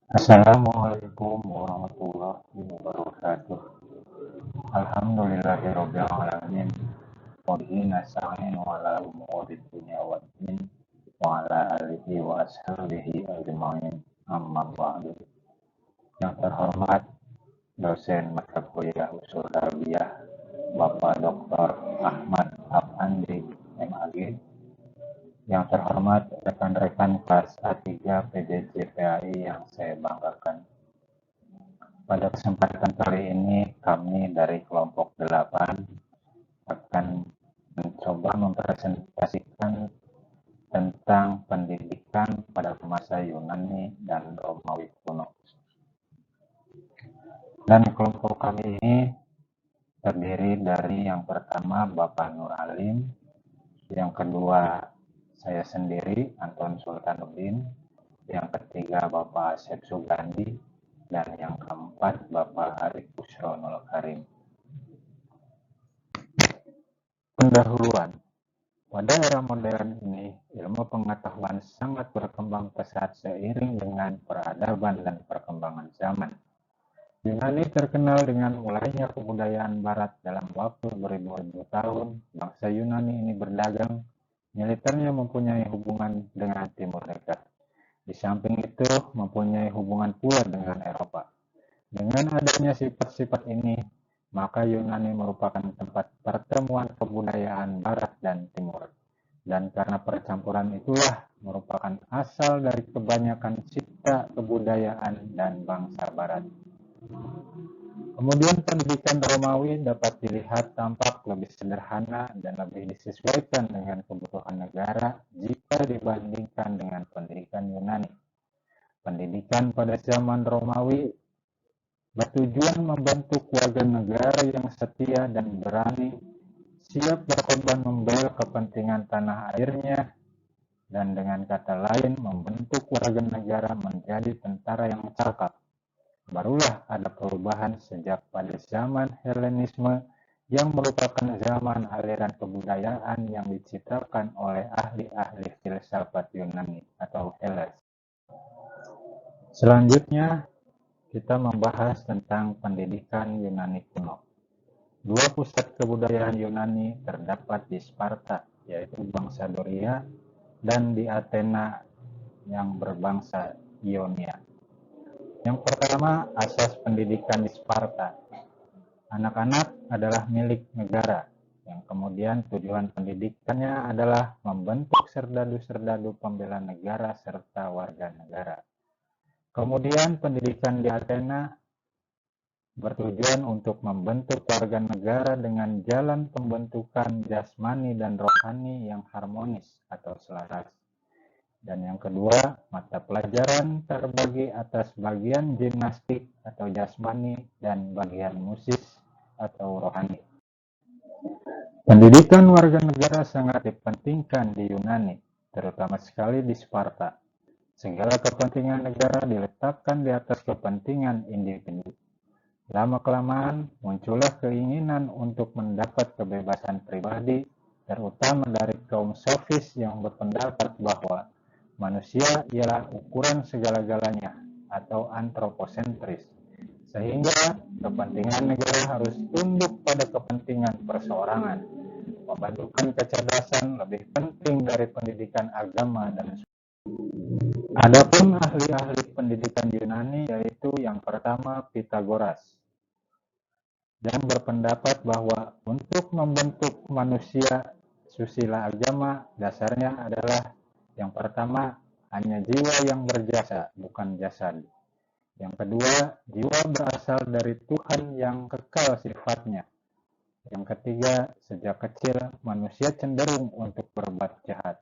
Assalamualaikum warahmatullahi wabarakatuh. Alhamdulillahirabbil alamin. Wabihi nasta'in ala umuri dunya waddin wa ala alihi wa ashabihi ajmain. Amma ba'du. Yang terhormat dosen mata kuliah usul tarbiyah Bapak Dr. Ahmad Afandi MAG. Yang terhormat rekan-rekan kelas A3 PJJ yang saya banggakan. Pada kesempatan kali ini, kami dari kelompok 8 akan mencoba mempresentasikan tentang pendidikan pada masa Yunani dan Romawi kuno. Dan kelompok kami ini terdiri dari yang pertama Bapak Nur Alim, yang kedua saya sendiri Anton Sultanuddin, yang ketiga Bapak Asep Sugandi, dan yang keempat Bapak Arif Busronul Karim. Pendahuluan. Pada era modern ini, ilmu pengetahuan sangat berkembang pesat seiring dengan peradaban dan perkembangan zaman. Yunani terkenal dengan mulainya kebudayaan barat dalam waktu beribu-ribu tahun. Bangsa Yunani ini berdagang, militernya mempunyai hubungan dengan Timur Tengah. Di samping itu, mempunyai hubungan pula dengan Eropa. Dengan adanya sifat-sifat ini, maka Yunani merupakan tempat pertemuan kebudayaan Barat dan Timur. Dan karena percampuran itulah merupakan asal dari kebanyakan cipta kebudayaan dan bangsa Barat. Kemudian pendidikan Romawi dapat dilihat tampak lebih sederhana dan lebih disesuaikan dengan kebutuhan negara jika dibandingkan dengan pendidikan Yunani. Pendidikan pada zaman Romawi bertujuan membentuk warga negara yang setia dan berani, siap berkorban membela kepentingan tanah airnya, dan dengan kata lain membentuk warga negara menjadi tentara yang cakap. Barulah ada perubahan sejak pada zaman Helenisme yang merupakan zaman aliran kebudayaan yang diciptakan oleh ahli-ahli filsafat Yunani atau Heles. Selanjutnya, kita membahas tentang pendidikan Yunani kuno. Dua pusat kebudayaan Yunani terdapat di Sparta, yaitu bangsa Doria, dan di Athena yang berbangsa Ionia. Yang pertama, asas pendidikan di Sparta. Anak-anak adalah milik negara, yang kemudian tujuan pendidikannya adalah membentuk serdadu-serdadu pembela negara serta warga negara. Kemudian pendidikan di Athena bertujuan untuk membentuk warga negara dengan jalan pembentukan jasmani dan rohani yang harmonis atau selaras. Dan yang kedua, mata pelajaran terbagi atas bagian gimnastik atau jasmani dan bagian musis atau rohani. Pendidikan warga negara sangat dipentingkan di Yunani, terutama sekali di Sparta. Segala kepentingan negara diletakkan di atas kepentingan individu. Lama-kelamaan muncullah keinginan untuk mendapat kebebasan pribadi, terutama dari kaum sofis yang berpendapat bahwa manusia ialah ukuran segala-galanya atau antroposentris, sehingga kepentingan negara harus tunduk pada kepentingan perseorangan. Pembentukan kecerdasan lebih penting dari pendidikan agama dan Adapun ahli-ahli pendidikan Yunani yaitu yang pertama Pitagoras, yang berpendapat bahwa untuk membentuk manusia susila agama dasarnya adalah yang pertama hanya jiwa yang berjasa, bukan jasad. Yang kedua, jiwa berasal dari Tuhan yang kekal sifatnya. Yang ketiga, sejak kecil manusia cenderung untuk berbuat jahat.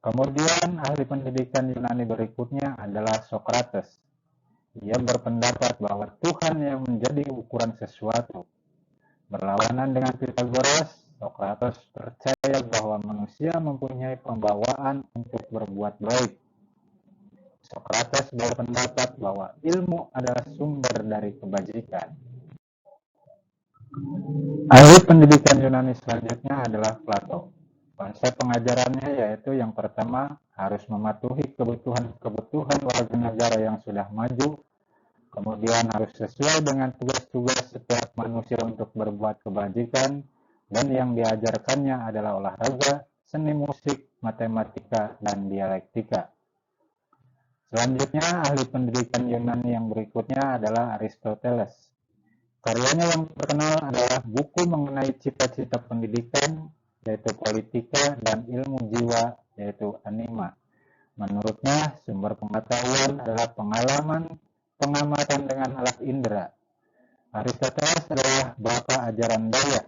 Kemudian ahli pendidikan Yunani berikutnya adalah Socrates. Ia berpendapat bahwa Tuhan yang menjadi ukuran sesuatu. Berlawanan dengan Pitagoras, Socrates percaya bahwa manusia mempunyai pembawaan untuk berbuat baik. Socrates berpendapat bahwa ilmu adalah sumber dari kebajikan. Ahli pendidikan Yunani selanjutnya adalah Plato. Konsep pengajarannya yaitu yang pertama harus mematuhi kebutuhan warga negara yang sudah maju, kemudian harus sesuai dengan tugas-tugas setiap manusia untuk berbuat kebajikan, dan yang diajarkannya adalah olahraga, seni musik, matematika, dan dialektika. Selanjutnya, ahli pendidikan Yunani yang berikutnya adalah Aristoteles. Karyanya yang terkenal adalah buku mengenai cita-cita pendidikan, yaitu Politika, dan ilmu jiwa, yaitu Anima. Menurutnya, sumber pengetahuan adalah pengalaman, pengamatan dengan alat indera. Aristoteles adalah bapak ajaran daya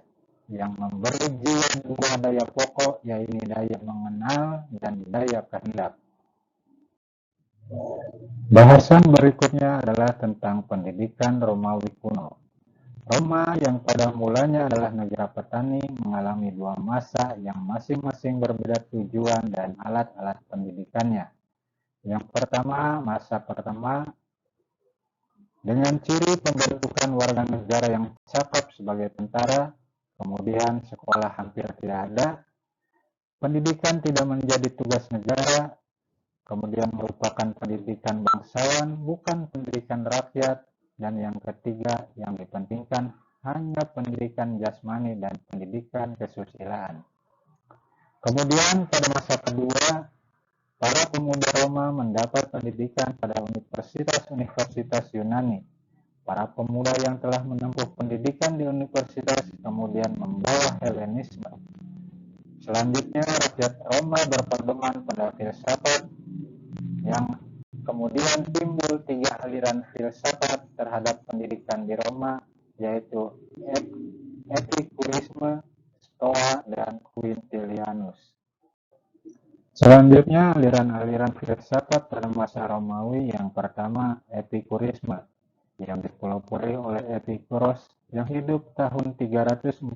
yang memberi jiwa dua daya pokok, yaitu daya mengenal dan daya kehendak. Bahasan berikutnya adalah tentang pendidikan Romawi kuno. Roma yang pada mulanya adalah negara petani mengalami dua masa yang masing-masing berbeda tujuan dan alat-alat pendidikannya. Yang pertama, masa pertama dengan ciri pembentukan warga negara yang cakap sebagai tentara, kemudian sekolah hampir tidak ada, pendidikan tidak menjadi tugas negara, kemudian merupakan pendidikan bangsawan, bukan pendidikan rakyat, dan yang ketiga yang dipentingkan hanya pendidikan jasmani dan pendidikan kesusilaan. Kemudian pada masa kedua, para pemuda Roma mendapat pendidikan pada universitas-universitas Yunani. Para pemuda yang telah menempuh pendidikan di universitas kemudian membawa Helenisme. Selanjutnya, rakyat Roma berpedoman pada filsafat yang kemudian timbul tiga aliran filsafat terhadap pendidikan di Roma, yaitu Epikurisme, Stoa, dan Quintilianus. Selanjutnya, aliran-aliran filsafat pada masa Romawi yang pertama Epikurisme, yang dipelopori oleh Epikuros yang hidup tahun 341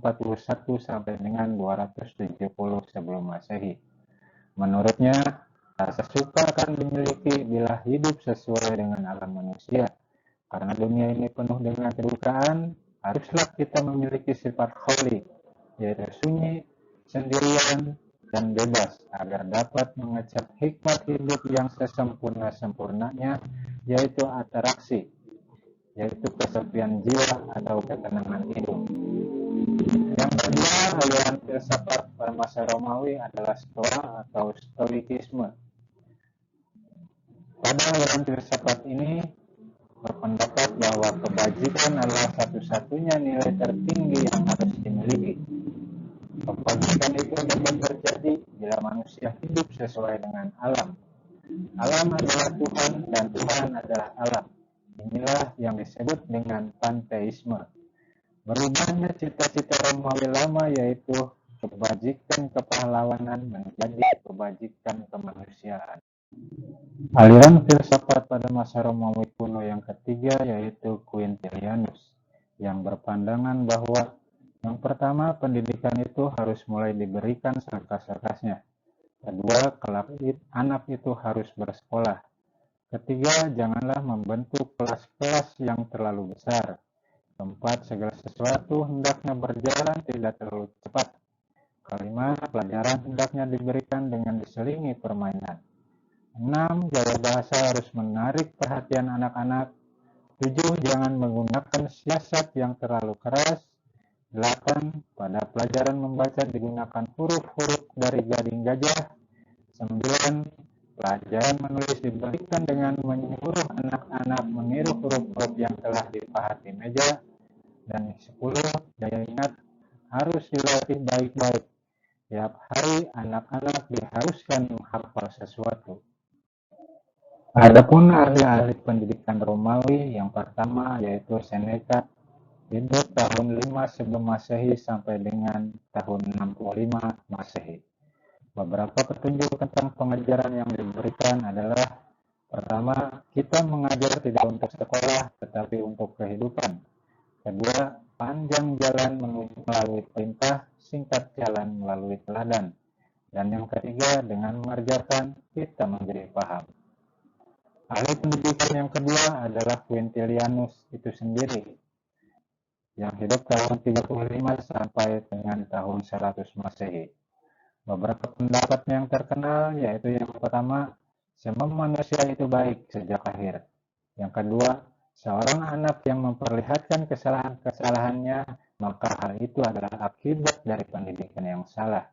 sampai dengan 270 sebelum Masehi. Menurutnya, rasa suka akan dimiliki bila hidup sesuai dengan alam manusia. Karena dunia ini penuh dengan kedukaan, haruslah kita memiliki sifat kholi, yaitu sunyi, sendirian, dan bebas, agar dapat mengecap hikmat hidup yang sesempurna-sempurnanya, yaitu ataraksi, yaitu kesepian jiwa atau ketenangan hidup. Yang kedua, aliran filsafat pada masa Romawi adalah Stoa atau Stoikisme. Pada aliran filsafat ini berpendapat bahwa kebajikan adalah satu-satunya nilai tertinggi yang harus dimiliki. Kebajikan itu dapat terjadi bila manusia hidup sesuai dengan alam. Alam adalah Tuhan dan Tuhan adalah alam. Inilah yang disebut dengan panteisme. Berubahnya cita-cita Romawi lama yaitu kebajikan kepahlawanan menjadi kebajikan kemanusiaan. Aliran filsafat pada masa Romawi kuno yang ketiga yaitu Quintilianus, yang berpandangan bahwa yang pertama, pendidikan itu harus mulai diberikan sekas-sekasnya. Kedua, kelak anak itu harus bersekolah. Ketiga, janganlah membentuk kelas-kelas yang terlalu besar. Keempat, segala sesuatu hendaknya berjalan tidak terlalu cepat. Kelima, pelajaran hendaknya diberikan dengan diselingi permainan. 6. Gaya bahasa harus menarik perhatian anak-anak. 7. Jangan menggunakan siasat yang terlalu keras. 8. Pada pelajaran membaca digunakan huruf-huruf dari gading gajah. 9. Pelajaran menulis diberikan dengan menyuruh anak-anak meniru huruf-huruf yang telah dipahat di meja. Dan 10. Daya ingat harus dilatih baik-baik. Tiap hari anak-anak diharuskan menghafal sesuatu. Adapun ahli-ahli pendidikan Romawi yang pertama yaitu Seneca, hidup tahun 5 sebelum Masehi sampai dengan tahun 65 Masehi. Beberapa petunjuk tentang pengajaran yang diberikan adalah: pertama, kita mengajar tidak untuk sekolah tetapi untuk kehidupan. Kedua, panjang jalan melalui perintah, singkat jalan melalui teladan. Dan yang ketiga, dengan mengerjakan kita menjadi paham. Ahli pendidikan yang kedua adalah Quintilianus itu sendiri, yang hidup tahun 35 sampai dengan tahun 100 Masehi. Beberapa pendapat yang terkenal yaitu yang pertama, semua manusia itu baik sejak lahir. Yang kedua, seorang anak yang memperlihatkan kesalahan-kesalahannya, maka hal itu adalah akibat dari pendidikan yang salah.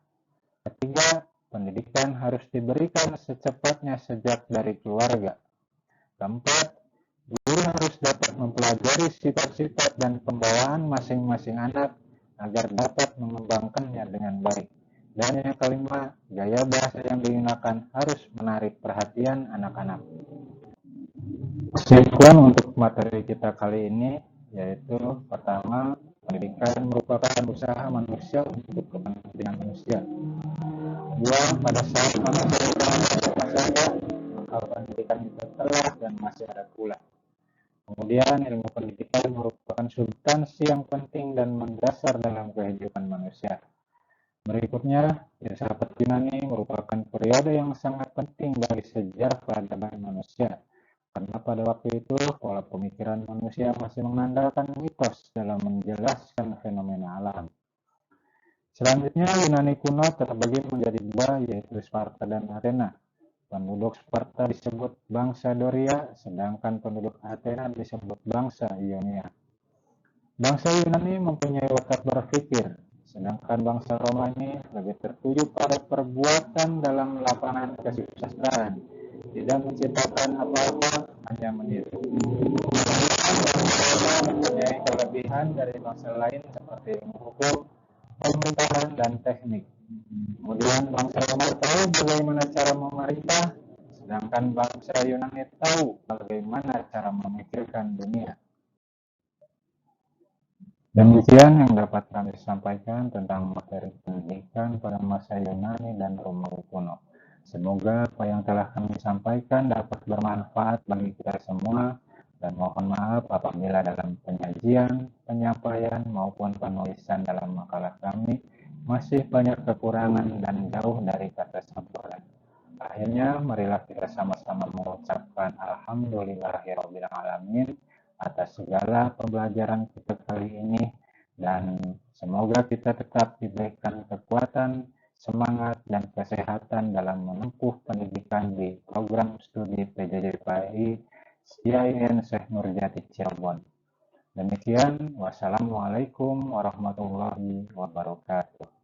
Ketiga, pendidikan harus diberikan secepatnya sejak dari keluarga. Keempat, guru harus dapat mempelajari sifat-sifat dan pembawaan masing-masing anak agar dapat mengembangkannya dengan baik. Dan yang kelima, gaya bahasa yang digunakan harus menarik perhatian anak-anak. Sekian untuk materi kita kali ini, yaitu pertama, pendidikan merupakan usaha manusia untuk kepentingan manusia. Dua, pada saat manusia siapa saja, maka pendidikan itu telah dan masih ada pula. Kemudian ilmu pendidikan merupakan substansi yang penting dan mendasar dalam kehidupan manusia. Berikutnya, filsafat Yunani merupakan periode yang sangat penting bagi sejarah peradaban manusia. Karena pada waktu itu, pola pemikiran manusia masih mengandalkan mitos dalam menjelaskan fenomena alam. Selanjutnya, Yunani kuno terbagi menjadi dua, yaitu Sparta dan Athena. Penduduk Sparta disebut bangsa Doria, sedangkan penduduk Athena disebut bangsa Ionia. Bangsa Yunani mempunyai watak berpikir, sedangkan bangsa Roma ini lebih tertuju pada perbuatan dalam lapangan kesusastraan, tidak menciptakan apa-apa, hanya meniru. Bangsa mempunyai kelebihan dari bangsa lain seperti ilmu hukum, pemerintahan, dan teknik. Kemudian bangsa Roma tahu bagaimana cara memerintah, sedangkan bangsa Yunani tahu bagaimana cara memikirkan dunia. Demikian yang dapat kami sampaikan tentang materi pendidikan pada masa Yunani dan Romawi kuno. Semoga apa yang telah kami sampaikan dapat bermanfaat bagi kita semua, dan mohon maaf apabila dalam penyajian, penyampaian, maupun penulisan dalam makalah kami masih banyak kekurangan dan jauh dari kata sempurna. Akhirnya, marilah kita sama-sama mengucapkan Alhamdulillahirrabbilalamin atas segala pembelajaran kita kali ini, dan semoga kita tetap diberikan kekuatan, semangat, dan kesehatan dalam menempuh pendidikan di program studi PJJ-PAI CIN Syekh Nurjati Cirebon. Demikian, wassalamualaikum warahmatullahi wabarakatuh.